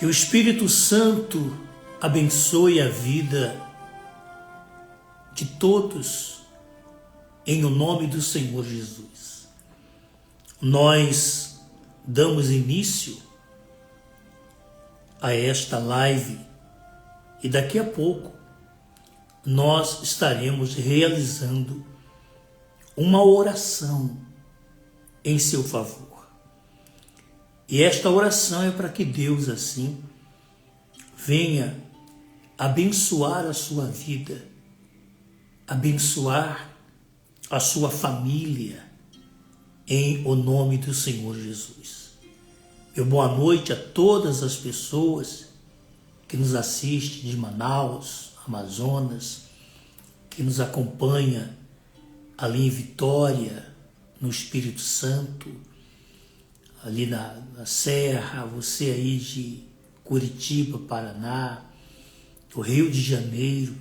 Que o Espírito Santo abençoe a vida de todos, em o nome do Senhor Jesus. Nós damos início a esta live e daqui a pouco nós estaremos realizando uma oração em seu favor. E esta oração é para que Deus, assim, venha abençoar a sua vida, abençoar a sua família, em o nome do Senhor Jesus. Meu boa noite a todas as pessoas que nos assistem de Manaus, Amazonas, que nos acompanha ali em Vitória, no Espírito Santo, ali na Serra, você aí de Curitiba, Paraná, do Rio de Janeiro,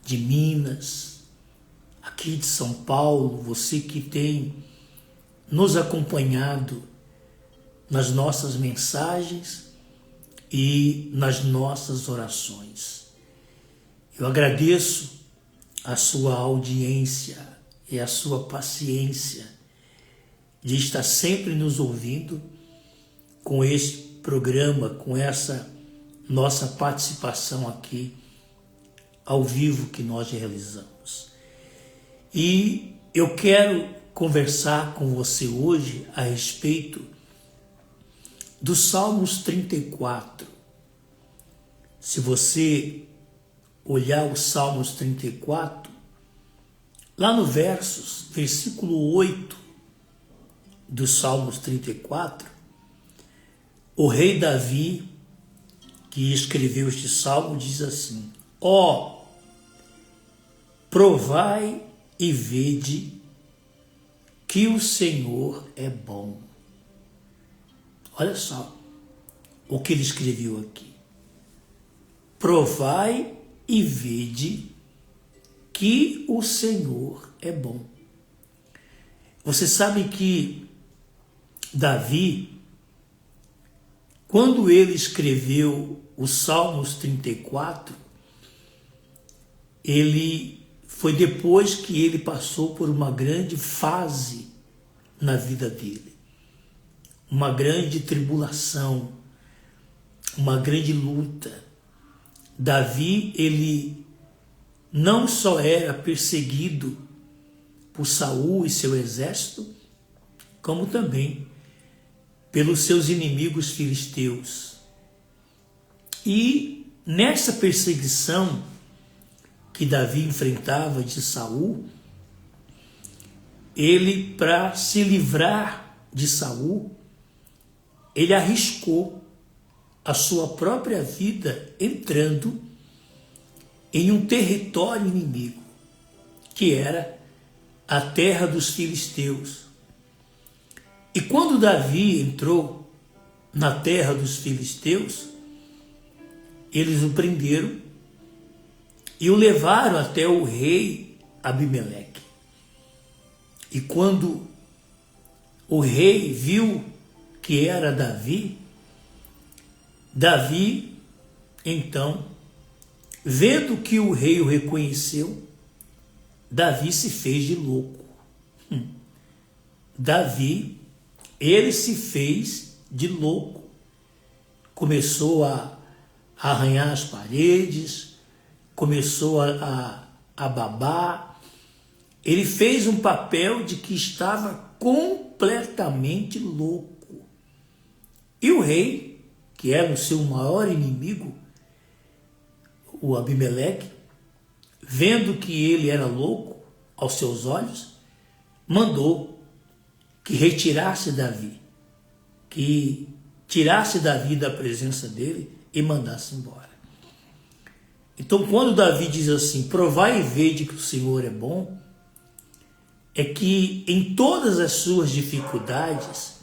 de Minas, aqui de São Paulo, você que tem nos acompanhado nas nossas mensagens e nas nossas orações. Eu agradeço a sua audiência e a sua paciência de estar sempre nos ouvindo com este programa, com essa nossa participação aqui ao vivo que nós realizamos. E eu quero conversar com você hoje a respeito do Salmos 34. Se você olhar o Salmos 34, lá no versículo 8 do Salmos 34, o rei Davi, que escreveu este salmo, diz assim: ó, provai e vede que o Senhor é bom. Olha só o que ele escreveu aqui. Provai e vede que o Senhor é bom. Você sabe que Davi, quando ele escreveu os Salmos 34, foi depois que ele passou por uma grande fase na vida dele, uma grande tribulação, uma grande luta. Davi, ele não só era perseguido por Saul e seu exército, como também pelos seus inimigos filisteus. E nessa perseguição que Davi enfrentava de Saul, ele, para se livrar de Saul, ele arriscou a sua própria vida entrando em um território inimigo, que era a terra dos filisteus. E quando Davi entrou na terra dos filisteus, eles o prenderam e o levaram até o rei Abimeleque. E quando o rei viu que era Davi, então, vendo que o rei o reconheceu, Davi se fez de louco. Davi, ele se fez de louco. Começou a arranhar as paredes, começou a babar. Ele fez um papel de que estava completamente louco. E o rei, que era o seu maior inimigo, o Abimeleque, vendo que ele era louco aos seus olhos, mandou que retirasse Davi, que tirasse Davi da presença dele e mandasse embora. Então, quando Davi diz assim, provai e vede que o Senhor é bom, é que em todas as suas dificuldades,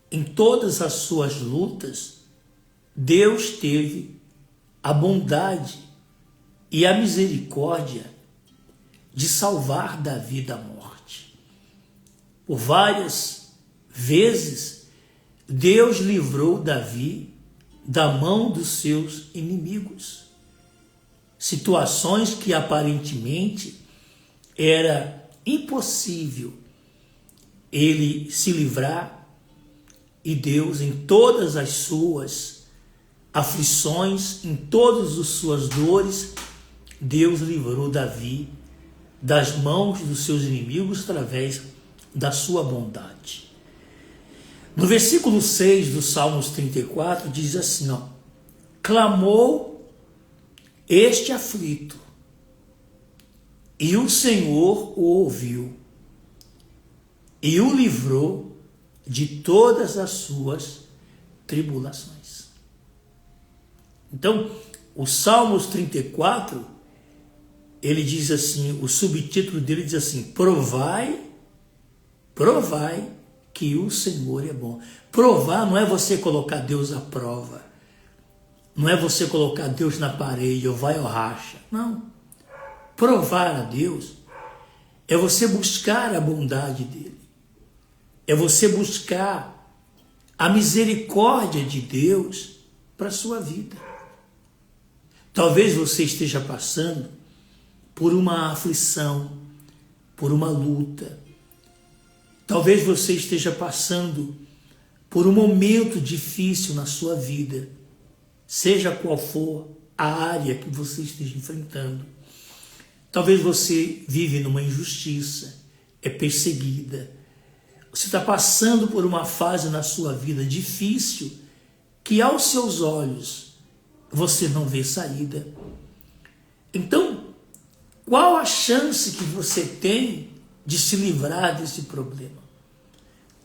em todas as suas lutas, Deus teve a bondade e a misericórdia de salvar Davi da morte. Por várias vezes, Deus livrou Davi da mão dos seus inimigos. Situações que aparentemente era impossível ele se livrar, e Deus, em todas as suas aflições, em todas as suas dores, Deus livrou Davi das mãos dos seus inimigos através da sua bondade. No versículo 6 do Salmos 34 diz assim, clamou este aflito, e o Senhor o ouviu, e o livrou de todas as suas tribulações. Então, o Salmos 34, ele diz assim, o subtítulo dele diz assim, provai que o Senhor é bom. Provar não é você colocar Deus à prova, não é você colocar Deus na parede, ou vai ou racha, não. Provar a Deus é você buscar a bondade dele, é você buscar a misericórdia de Deus para a sua vida. Talvez você esteja passando por uma aflição, por uma luta. Talvez você esteja passando por um momento difícil na sua vida, seja qual for a área que você esteja enfrentando. Talvez você vive numa injustiça, é perseguida. Você está passando por uma fase na sua vida difícil que aos seus olhos você não vê saída. Então, qual a chance que você tem de se livrar desse problema?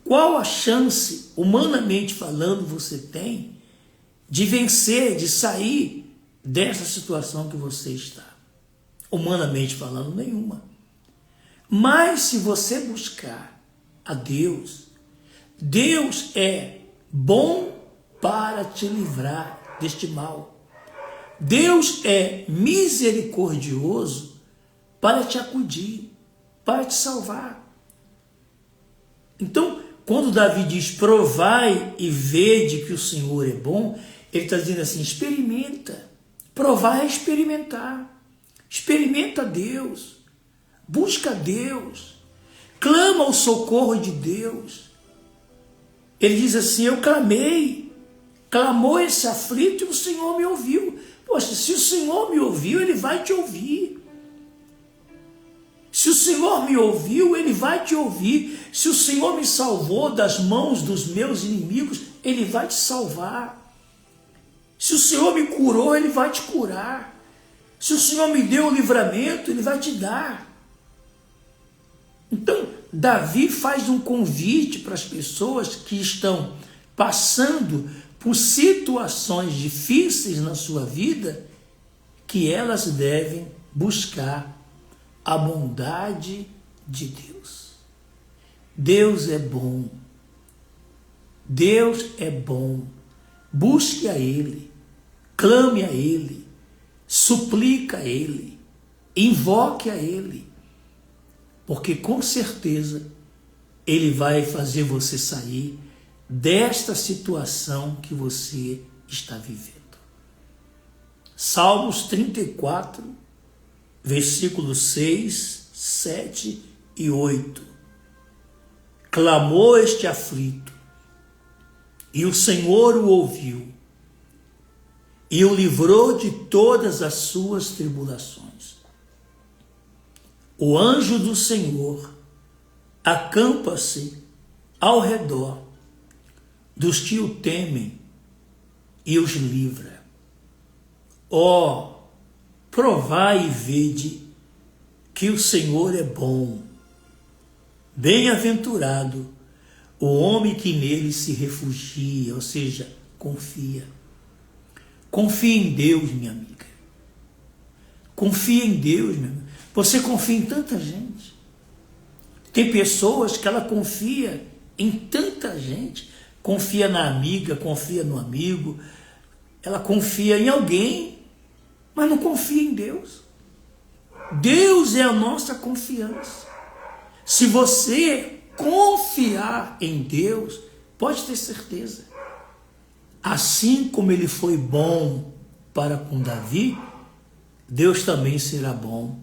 Qual a chance, humanamente falando, você tem de vencer, de sair dessa situação que você está? Humanamente falando, nenhuma. Mas se você buscar a Deus, Deus é bom para te livrar deste mal. Deus é misericordioso para te acudir, para te salvar. Então, quando Davi diz, provai e vede que o Senhor é bom, ele está dizendo assim, experimenta. Provar é experimentar. Experimenta Deus. Busca Deus. Clama o socorro de Deus. Ele diz assim, eu clamei. Clamou esse aflito e o Senhor me ouviu. Poxa, se o Senhor me ouviu, Ele vai te ouvir. Se o Senhor me ouviu, Ele vai te ouvir. Se o Senhor me salvou das mãos dos meus inimigos, Ele vai te salvar. Se o Senhor me curou, Ele vai te curar. Se o Senhor me deu o livramento, Ele vai te dar. Então, Davi faz um convite para as pessoas que estão passando por situações difíceis na sua vida, que elas devem buscar a bondade de Deus. Deus é bom. Deus é bom. Busque a Ele, clame a Ele, suplica a Ele, invoque a Ele, porque com certeza Ele vai fazer você sair desta situação que você está vivendo. Salmos 34, versículos 6, 7 e 8. Clamou este aflito, e o Senhor o ouviu, e o livrou de todas as suas tribulações. O anjo do Senhor acampa-se ao redor dos que o temem e os livra. Ó, provai e vede que o Senhor é bom. Bem-aventurado o homem que nele se refugia, ou seja, confia. Confia em Deus, minha amiga. Confia em Deus, meu amigo. Você confia em tanta gente. Tem pessoas que ela confia em tanta gente. Confia na amiga, confia no amigo. Ela confia em alguém, mas não confia em Deus. Deus é a nossa confiança. Se você confiar em Deus, pode ter certeza, assim como ele foi bom para com Davi, Deus também será bom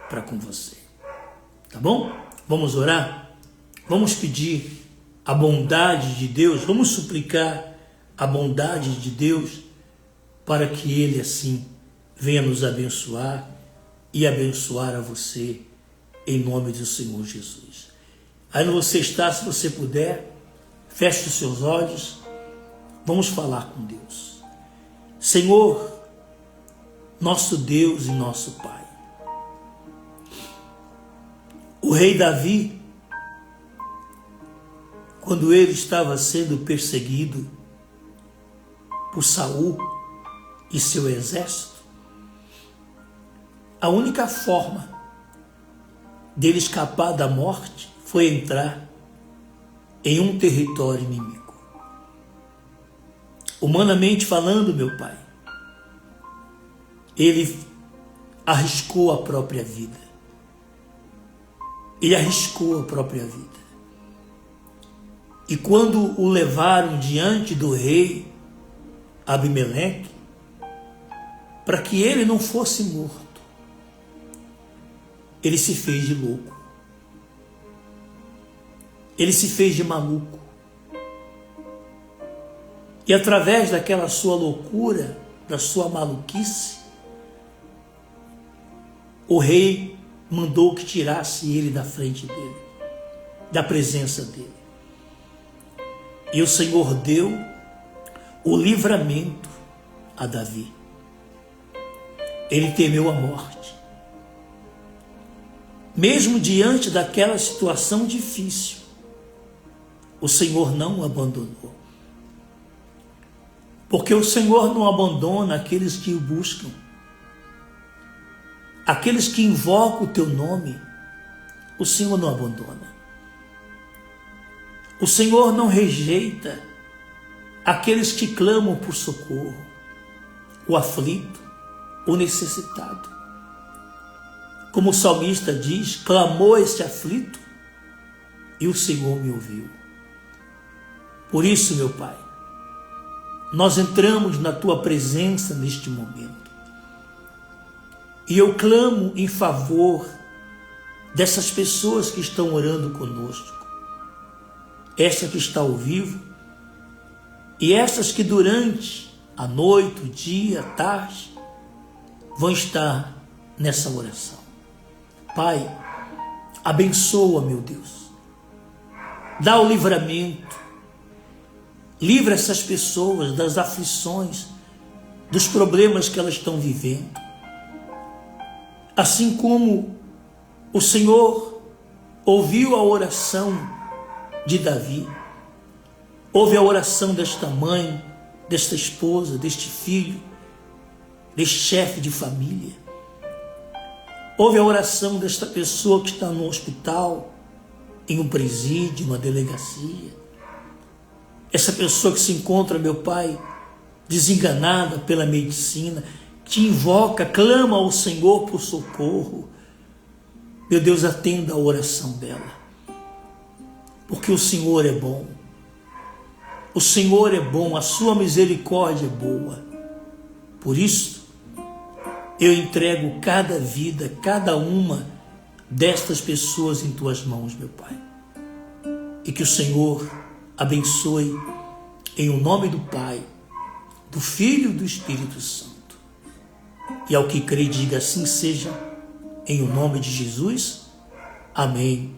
para com você. Tá bom? Vamos orar? Vamos pedir a bondade de Deus, vamos suplicar a bondade de Deus para que Ele assim venha nos abençoar e abençoar a você em nome do Senhor Jesus. Aí onde você está, se você puder, feche os seus olhos, vamos falar com Deus. Senhor, nosso Deus e nosso Pai, o rei Davi, quando ele estava sendo perseguido por Saul e seu exército, a única forma dele escapar da morte foi entrar em um território inimigo. Humanamente falando, meu Pai, ele arriscou a própria vida. Ele arriscou a própria vida. E quando o levaram diante do rei Abimeleque, para que ele não fosse morto, ele se fez de louco. Ele se fez de maluco. E através daquela sua loucura, da sua maluquice, o rei mandou que tirasse ele da frente dele, da presença dele. E o Senhor deu o livramento a Davi. Ele temeu a morte. Mesmo diante daquela situação difícil, o Senhor não o abandonou. Porque o Senhor não abandona aqueles que o buscam. Aqueles que invocam o teu nome, o Senhor não abandona. O Senhor não rejeita aqueles que clamam por socorro, o aflito, o necessitado. Como o salmista diz, clamou esse aflito e o Senhor me ouviu. Por isso, meu Pai, nós entramos na tua presença neste momento. E eu clamo em favor dessas pessoas que estão orando conosco. Esta que está ao vivo e essas que durante a noite, o dia, a tarde, vão estar nessa oração. Pai, abençoa, meu Deus. Dá o livramento. Livra essas pessoas das aflições, dos problemas que elas estão vivendo. Assim como o Senhor ouviu a oração de Davi, ouve a oração desta mãe, desta esposa, deste filho, deste chefe de família. Ouve a oração desta pessoa que está no hospital, em um presídio, uma delegacia. Essa pessoa que se encontra, meu Pai, desenganada pela medicina, te invoca, clama ao Senhor por socorro. Meu Deus, atenda a oração dela. Porque o Senhor é bom. O Senhor é bom, a sua misericórdia é boa. Por isso, eu entrego cada vida, cada uma destas pessoas em tuas mãos, meu Pai. E que o Senhor abençoe em o nome do Pai, do Filho e do Espírito Santo. E ao que crê, diga assim seja, em o nome de Jesus. Amém.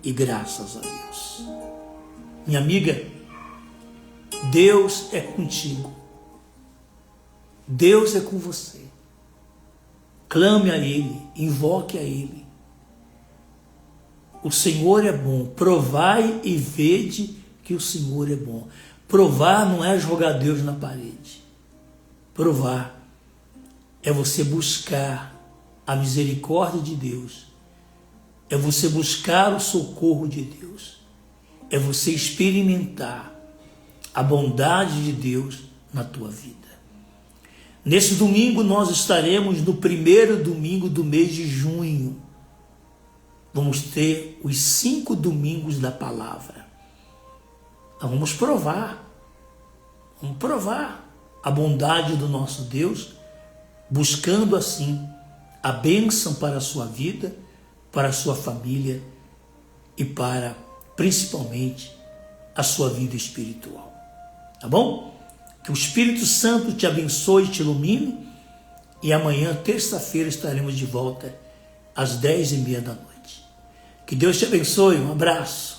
E graças a Deus. Minha amiga, Deus é contigo. Deus é com você. Clame a Ele, invoque a Ele. O Senhor é bom. Provai e vede que o Senhor é bom. Provar não é jogar Deus na parede. Provar é você buscar a misericórdia de Deus. É você buscar o socorro de Deus. É você experimentar a bondade de Deus na tua vida. Nesse domingo nós estaremos no primeiro domingo do mês de junho. Vamos ter os 5 domingos da palavra. Nós vamos provar. Vamos provar a bondade do nosso Deus, buscando assim a bênção para a sua vida, para a sua família e para, principalmente, a sua vida espiritual. Tá bom? Que o Espírito Santo te abençoe e te ilumine. E amanhã, terça-feira, estaremos de volta às 10h30 da noite. Que Deus te abençoe. Um abraço.